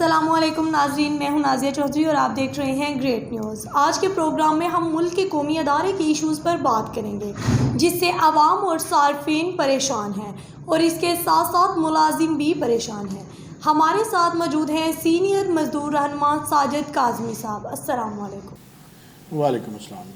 السلام علیکم ناظرین، میں ہوں نازیہ چودھری اور آپ دیکھ رہے ہیں گریٹ نیوز۔ آج کے پروگرام میں ہم ملک کے قومی ادارے کے ایشوز پر بات کریں گے جس سے عوام اور صارفین پریشان ہیں اور اس کے ساتھ ساتھ ملازم بھی پریشان ہیں۔ ہمارے ساتھ موجود ہیں سینئر مزدور رہنما ساجد کاظمی صاحب۔ السلام علیکم۔ وعلیکم السلام۔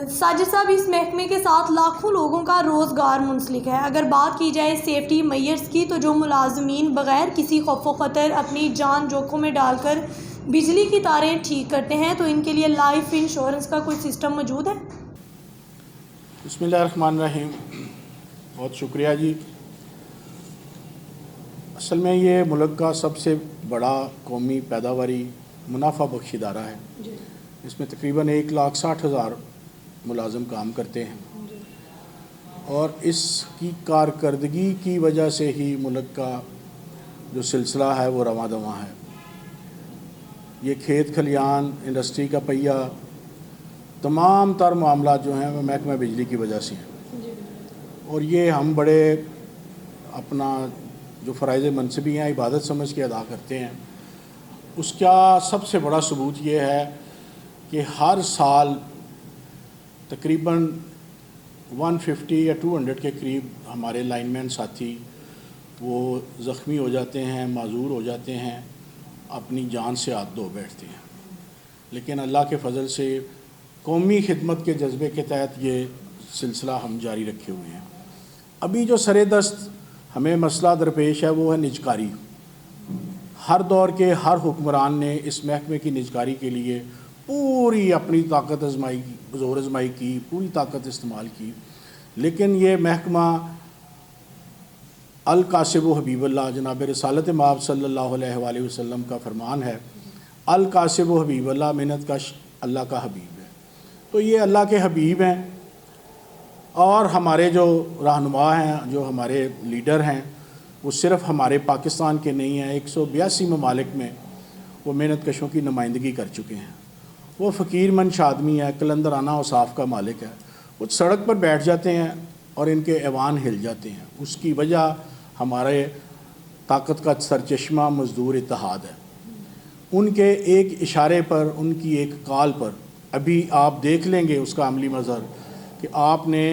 ساجد صاحب، اس محکمے کے ساتھ لاکھوں لوگوں کا روزگار منسلک ہے۔ اگر بات کی جائے سیفٹی میئرز کی تو جو ملازمین بغیر کسی خوف و خطر اپنی جان جوکھم میں ڈال کر بجلی کی تاریں ٹھیک کرتے ہیں تو ان کے لیے لائف انشورنس کا کوئی سسٹم موجود ہے؟ بسم اللہ الرحمن الرحیم، بہت شکریہ جی۔ اصل میں یہ ملک کا سب سے بڑا قومی پیداواری منافع بخش ادارہ ہے۔ اس میں تقریباً 1,60,000 ملازم کام کرتے ہیں اور اس کی کارکردگی کی وجہ سے ہی ملک کا جو سلسلہ ہے وہ رواں دواں ہے۔ یہ کھیت کھلیان، انڈسٹری کا پہیہ، تمام تر معاملات جو ہیں وہ محکمہ بجلی کی وجہ سے ہیں، اور یہ ہم بڑے اپنا جو فرائض منصبی ہیں عبادت سمجھ کے ادا کرتے ہیں۔ اس کا سب سے بڑا ثبوت یہ ہے کہ ہر سال تقریباً 150 یا 200 کے قریب ہمارے لائن مین ساتھی وہ زخمی ہو جاتے ہیں، معذور ہو جاتے ہیں، اپنی جان سے ہاتھ دھو بیٹھتے ہیں۔ لیکن اللہ کے فضل سے قومی خدمت کے جذبے کے تحت یہ سلسلہ ہم جاری رکھے ہوئے ہیں۔ ابھی جو سر دست ہمیں مسئلہ درپیش ہے وہ ہے نجکاری۔ ہر دور کے ہر حکمران نے اس محکمے کی نجکاری کے لیے پوری اپنی طاقت آزمائی، زور آزمائی کی، پوری طاقت استعمال کی، لیکن یہ محکمہ القاسب و حبیب اللہ، جناب رسالت مآب صلی اللہ علیہ وآلہ وسلم کا فرمان ہے، القاسب و حبیب اللہ، محنت کش اللہ کا حبیب ہے۔ تو یہ اللہ کے حبیب ہیں، اور ہمارے جو رہنما ہیں، جو ہمارے لیڈر ہیں، وہ صرف ہمارے پاکستان کے نہیں ہیں، 182 ممالک میں وہ محنت کشوں کی نمائندگی کر چکے ہیں۔ وہ فقیر منش آدمی ہے، قلندرانہ اوصاف کا مالک ہے۔ وہ سڑک پر بیٹھ جاتے ہیں اور ان کے ایوان ہل جاتے ہیں۔ اس کی وجہ ہمارے طاقت کا سرچشمہ مزدور اتحاد ہے۔ ان کے ایک اشارے پر، ان کی ایک کال پر، ابھی آپ دیکھ لیں گے اس کا عملی مظہر کہ آپ نے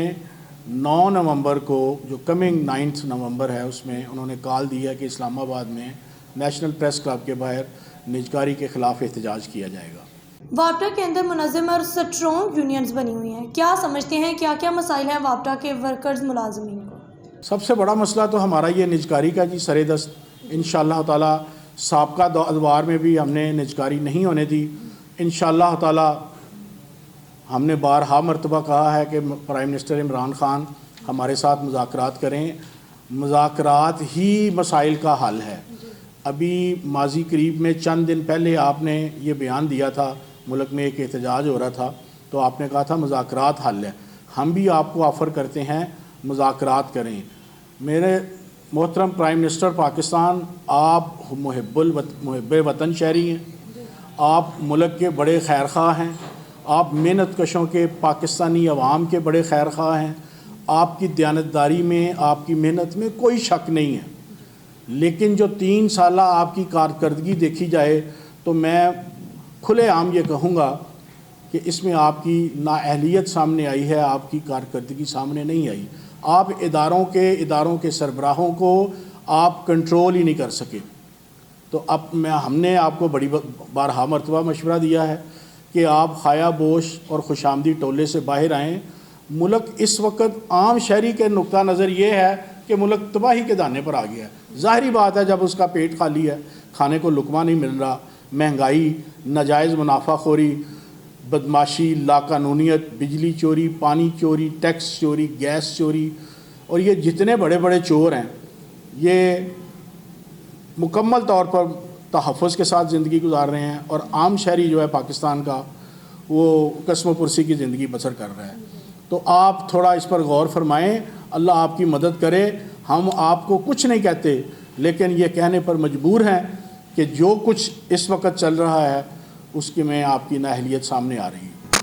9 نومبر کو، جو کمنگ 9 نومبر ہے، اس میں انہوں نے کال دی ہے کہ اسلام آباد میں نیشنل پریس کلب کے باہر نجکاری کے خلاف احتجاج کیا جائے گا۔ واپڈا کے اندر منظم اور سٹرونگ یونینز بنی ہوئی ہیں، کیا سمجھتے ہیں کیا مسائل ہیں واپڈا کے ورکرز ملازمین کو؟ سب سے بڑا مسئلہ تو ہمارا یہ نجکاری کا جی سر دست۔ انشاءاللہ تعالی سابقہ ادوار میں بھی ہم نے نجکاری نہیں ہونے دی۔ انشاءاللہ تعالی ہم نے بارہا مرتبہ کہا ہے کہ پرائم منسٹر عمران خان ہمارے ساتھ مذاکرات کریں، مذاکرات ہی مسائل کا حل ہے۔ ابھی ماضی قریب میں چند دن پہلے آپ نے یہ بیان دیا تھا، ملک میں ایک احتجاج ہو رہا تھا، تو آپ نے کہا تھا مذاکرات حل ہے۔ ہم بھی آپ کو آفر کرتے ہیں مذاکرات کریں۔ میرے محترم پرائم منسٹر پاکستان، آپ محب وطن شہری ہیں، آپ ملک کے بڑے خیر خواہ ہیں، آپ محنت کشوں کے، پاکستانی عوام کے بڑے خیر خواہ ہیں۔ آپ کی دیانتداری میں، آپ کی محنت میں کوئی شک نہیں ہے، لیکن جو 3 سالہ آپ کی کارکردگی دیکھی جائے تو میں کھلے عام یہ کہوں گا کہ اس میں آپ کی نااہلیت سامنے آئی ہے، آپ کی کارکردگی سامنے نہیں آئی۔ آپ اداروں کے سربراہوں کو آپ کنٹرول ہی نہیں کر سکے۔ تو اب ہم نے آپ کو بڑی بارہا مرتبہ مشورہ دیا ہے کہ آپ خایہ بوش اور خوش آمدی ٹولے سے باہر آئیں۔ ملک اس وقت عام شہری کے نقطہ نظر یہ ہے کہ ملک تباہی کے دانے پر آ گیا ہے۔ ظاہری بات ہے، جب اس کا پیٹ خالی ہے، کھانے کو لقمہ نہیں مل رہا، مہنگائی، ناجائز منافع خوری، بدماشی، لاقانونیت، بجلی چوری، پانی چوری، ٹیکس چوری، گیس چوری، اور یہ جتنے بڑے بڑے چور ہیں یہ مکمل طور پر تحفظ کے ساتھ زندگی گزار رہے ہیں، اور عام شہری جو ہے پاکستان کا وہ قسم و پرسی کی زندگی بسر کر رہا ہے۔ تو آپ تھوڑا اس پر غور فرمائیں، اللہ آپ کی مدد کرے۔ ہم آپ کو کچھ نہیں کہتے، لیکن یہ کہنے پر مجبور ہیں کہ جو کچھ اس وقت چل رہا ہے اس کی میں آپ کی نااہلیت سامنے آ رہی ہے۔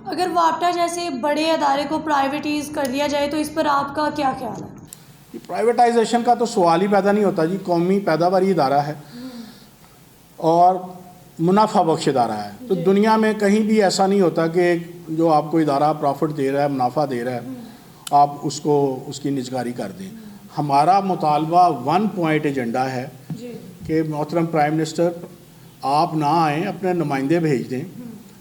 اگر واپڈا جیسے بڑے ادارے کو پرائیویٹائز کر دیا جائے تو اس پر آپ کا کیا خیال ہے؟ پرائیویٹائزیشن کا تو سوال ہی پیدا نہیں ہوتا جی، قومی پیداواری ادارہ ہے، اور منافع بخش ادارہ ہے. تو دنیا میں کہیں بھی ایسا نہیں ہوتا کہ جو آپ کو ادارہ پروفٹ دے رہا ہے، منافع دے رہا ہے، آپ اس کو اس کی نجکاری کر دیں. ہمارا مطالبہ 1 پوائنٹ ایجنڈا ہے کہ محترم پرائم منسٹر آپ نہ آئیں، اپنے نمائندے بھیج دیں،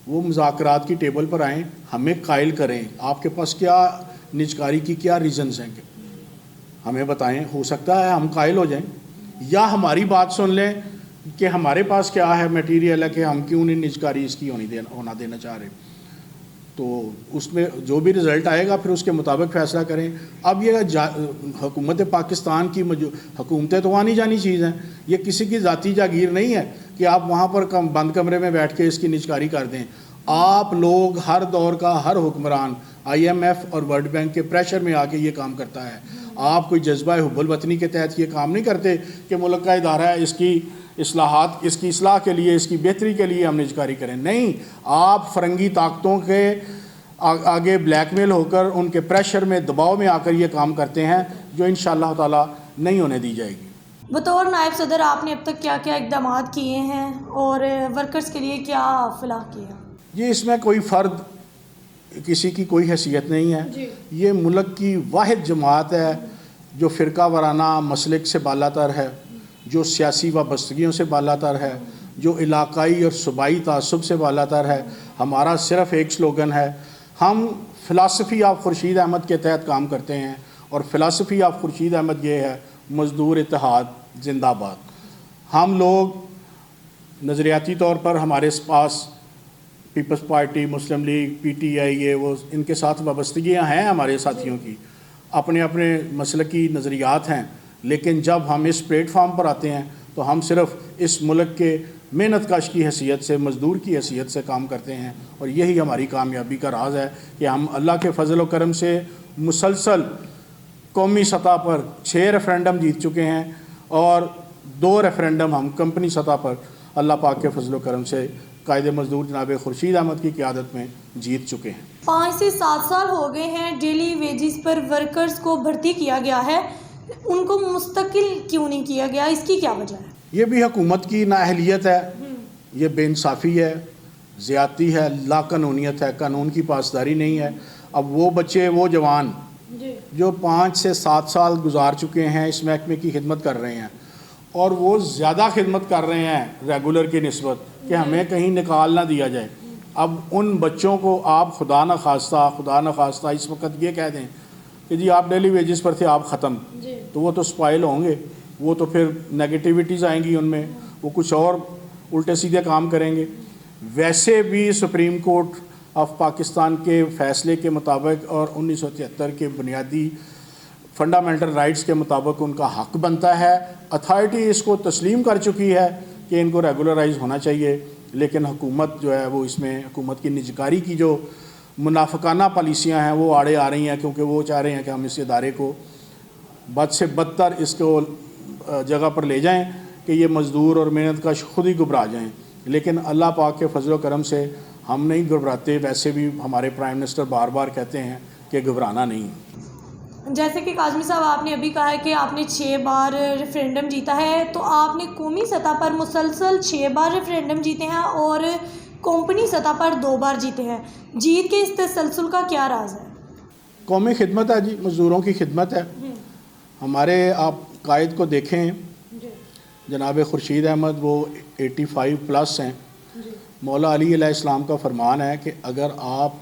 وہ مذاکرات کی ٹیبل پر آئیں، ہمیں قائل کریں آپ کے پاس کیا نجکاری کی کیا ریزنز ہیں، کہ ہمیں بتائیں. ہو سکتا ہے ہم قائل ہو جائیں، یا ہماری بات سن لیں کہ ہمارے پاس کیا ہے میٹیریل ہے کہ ہم کیوں نہیں نجکاری اس کی ہونا دینا چاہ رہے. تو اس میں جو بھی رزلٹ آئے گا پھر اس کے مطابق فیصلہ کریں. اب یہ حکومت پاکستان کی حکومتیں تو آنی جانی چیز ہیں، یہ کسی کی ذاتی جاگیر نہیں ہے کہ آپ وہاں پر بند کمرے میں بیٹھ کے اس کی نجکاری کر دیں. آپ لوگ، ہر دور کا ہر حکمران IMF اور ورلڈ بینک کے پریشر میں آ کے یہ کام کرتا ہے. آپ کوئی جذبہ حب الوطنی کے تحت یہ کام نہیں کرتے کہ ملک کا ادارہ ہے، اس کی اصلاح کے لیے، اس کی بہتری کے لیے ہم نجکاری کریں. نہیں، آپ فرنگی طاقتوں کے آگے بلیک میل ہو کر ان کے پریشر میں، دباؤ میں آ کر یہ کام کرتے ہیں، جو انشاءاللہ تعالی نہیں ہونے دی جائے گی. بطور نائب صدر آپ نے اب تک کیا کیا اقدامات کیے ہیں اور ورکرز کے لیے کیا فلاح کیا؟ جی، اس میں کوئی فرد کسی کی کوئی حیثیت نہیں ہے. یہ ملک کی واحد جماعت ہے جو فرقہ وارانہ مسلک سے بالا تر ہے، جو سیاسی وابستگیوں سے بالا تر ہے، جو علاقائی اور صوبائی تعصب سے بالا تر ہے. ہمارا صرف ایک سلوگن ہے، ہم فلاسفی آف خورشید احمد کے تحت کام کرتے ہیں، اور فلاسفی آف خورشید احمد یہ ہے مزدور اتحاد زندہ باد. ہم لوگ نظریاتی طور پر ہمارے پاس پیپلز پارٹی، مسلم لیگ، PTI، یہ وہ ان کے ساتھ وابستگیاں ہیں ہمارے ساتھیوں کی، اپنے اپنے مسلکی نظریات ہیں، لیکن جب ہم اس پلیٹ فارم پر آتے ہیں تو ہم صرف اس ملک کے محنت کش کی حیثیت سے، مزدور کی حیثیت سے کام کرتے ہیں. اور یہی ہماری کامیابی کا راز ہے کہ ہم اللہ کے فضل و کرم سے مسلسل قومی سطح پر 6 ریفرینڈم جیت چکے ہیں، اور 2 ریفرینڈم ہم کمپنی سطح پر اللہ پاک کے فضل و کرم سے قائد مزدور جناب خورشید احمد کی قیادت میں جیت چکے ہیں. 5 سے 7 سال ہو گئے ہیں ڈیلی ویجز پر ورکرز کو بھرتی کیا گیا ہے، ان کو مستقل کیوں نہیں کیا گیا، اس کی کیا وجہ ہے؟ یہ بھی حکومت کی نااہلیت ہے، یہ بے انصافی ہے، زیادتی ہے، لا قانونیت ہے، قانون کی پاسداری نہیں ہے. اب وہ بچے، وہ جوان جو 5 سے 7 سال گزار چکے ہیں اس محکمے کی خدمت کر رہے ہیں، اور وہ زیادہ خدمت کر رہے ہیں ریگولر کی نسبت کہ ہمیں کہیں نکال نہ دیا جائے. اب ان بچوں کو آپ خدا نخواستہ اس وقت یہ کہہ دیں کہ جی آپ ڈیلی ویجز پر تھے، آپ ختم، تو وہ تو سپائل ہوں گے، وہ تو پھر نیگیٹیوٹیز آئیں گی ان میں، وہ کچھ اور الٹے سیدھے کام کریں گے. ویسے بھی سپریم کورٹ آف پاکستان کے فیصلے کے مطابق اور 1973 کے بنیادی فنڈامنٹل رائٹس کے مطابق ان کا حق بنتا ہے. اتھارٹی اس کو تسلیم کر چکی ہے کہ ان کو ریگولرائز ہونا چاہیے، لیکن حکومت جو ہے وہ اس میں حکومت کی نجکاری کی جو منافقانہ پالیسیاں ہیں وہ آڑے آ رہی ہیں، کیونکہ وہ چاہ رہے ہیں کہ ہم اس ادارے کو بد سے بدتر اس کو جگہ پر لے جائیں کہ یہ مزدور اور محنت کش خود ہی گھبرا جائیں. لیکن اللہ پاک کے فضل و کرم سے ہم نہیں گھبراتے. ویسے بھی ہمارے پرائم منسٹر بار بار کہتے ہیں کہ گھبرانا نہیں. جیسے کہ کاظمی صاحب آپ نے ابھی کہا ہے کہ آپ نے 6 بار ریفرینڈم جیتا ہے، تو آپ نے قومی سطح پر مسلسل 6 بار ریفرینڈم جیتے ہیں اور کمپنی سطح پر 2 بار جیتے ہیں. جیت کے اس تسلسل کا کیا راز ہے؟ قومی خدمت ہے جی، مزدوروں کی خدمت ہے. ہمارے آپ قائد کو دیکھیں، جناب خورشید احمد، وہ 85 پلس ہیں. مولا علی علیہ السلام کا فرمان ہے کہ اگر آپ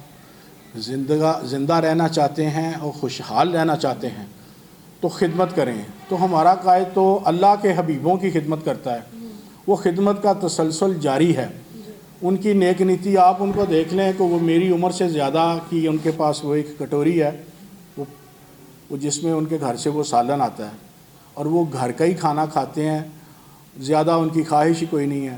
زندہ رہنا چاہتے ہیں اور خوشحال رہنا چاہتے ہیں تو خدمت کریں. تو ہمارا قائد تو اللہ کے حبیبوں کی خدمت کرتا ہے، وہ خدمت کا تسلسل جاری ہے. ان کی نیک نیتی آپ ان کو دیکھ لیں کہ وہ میری عمر سے زیادہ کی ان کے پاس وہ ایک کٹوری ہے وہ جس میں ان کے گھر سے وہ سالن آتا ہے، اور وہ گھر کا ہی کھانا کھاتے ہیں، زیادہ ان کی خواہش ہی کوئی نہیں ہے.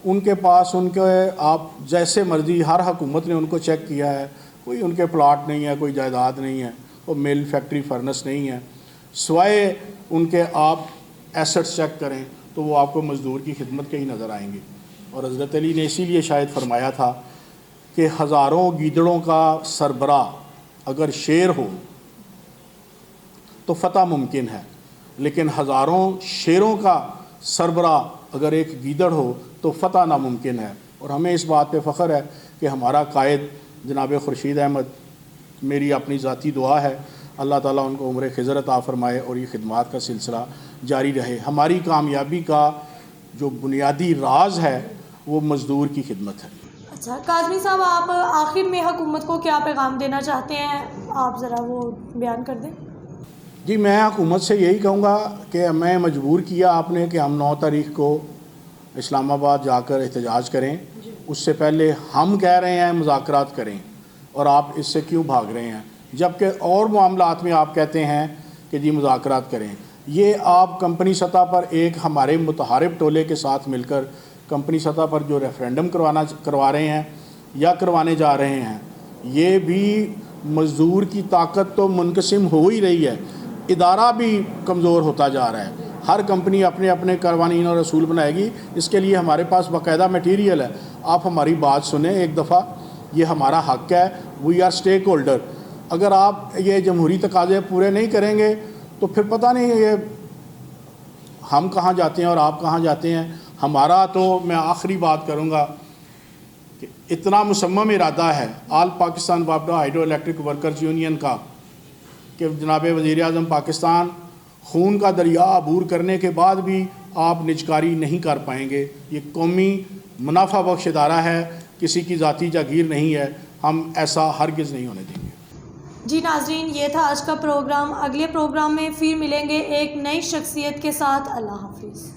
ان کے پاس ان کے آپ جیسے مرضی، ہر حکومت نے ان کو چیک کیا ہے، کوئی ان کے پلاٹ نہیں ہے، کوئی جائیداد نہیں ہے، وہ مل فیکٹری فرنس نہیں ہے، سوائے ان کے آپ ایسٹس چیک کریں تو وہ آپ کو مزدور کی خدمت کے ہی نظر آئیں گے. اور حضرت علی نے اسی لیے شاید فرمایا تھا کہ ہزاروں گیدڑوں کا سربراہ اگر شیر ہو تو فتح ممکن ہے، لیکن ہزاروں شیروں کا سربراہ اگر ایک گیدڑ ہو تو فتح ناممکن ہے. اور ہمیں اس بات پہ فخر ہے کہ ہمارا قائد جناب خورشید احمد، میری اپنی ذاتی دعا ہے اللہ تعالیٰ ان کو عمر خضر عطا فرمائے اور یہ خدمات کا سلسلہ جاری رہے. ہماری کامیابی کا جو بنیادی راز ہے وہ مزدور کی خدمت ہے. اچھا کاظمی صاحب، آپ آخر میں حکومت کو کیا پیغام دینا چاہتے ہیں؟ آپ ذرا وہ بیان کر دیں. جی میں حکومت سے یہی کہوں گا کہ میں مجبور کیا آپ نے کہ ہم 9 تاریخ کو اسلام آباد جا کر احتجاج کریں. اس سے پہلے ہم کہہ رہے ہیں مذاکرات کریں، اور آپ اس سے کیوں بھاگ رہے ہیں جبکہ اور معاملات میں آپ کہتے ہیں کہ جی مذاکرات کریں. یہ آپ کمپنی سطح پر ایک ہمارے متحارب ٹولے کے ساتھ مل کر کمپنی سطح پر جو ریفرینڈم کروا رہے ہیں یا کروانے جا رہے ہیں، یہ بھی مزدور کی طاقت تو منقسم ہو ہی رہی ہے، ادارہ بھی کمزور ہوتا جا رہا ہے. ہر کمپنی اپنے اپنے قوانین اور اصول بنائے گی. اس کے لیے ہمارے پاس باقاعدہ میٹیریل ہے. آپ ہماری بات سنیں ایک دفعہ، یہ ہمارا حق ہے. We are stakeholder. اگر آپ یہ جمہوری تقاضے پورے نہیں کریں گے تو پھر پتہ نہیں یہ ہم کہاں جاتے ہیں اور آپ کہاں جاتے ہیں. ہمارا تو میں آخری بات کروں گا کہ اتنا مصمم ارادہ ہے آل پاکستان وابڈا ہائیڈرو الیکٹرک ورکرز یونین کا کہ جناب وزیر اعظم پاکستان خون کا دریا عبور کرنے کے بعد بھی آپ نجکاری نہیں کر پائیں گے. یہ قومی منافع بخش ادارہ ہے، کسی کی ذاتی جاگیر نہیں ہے. ہم ایسا ہرگز نہیں ہونے دیں گے. جی ناظرین، یہ تھا آج کا پروگرام. اگلے پروگرام میں پھر ملیں گے ایک نئی شخصیت کے ساتھ. اللہ حافظ.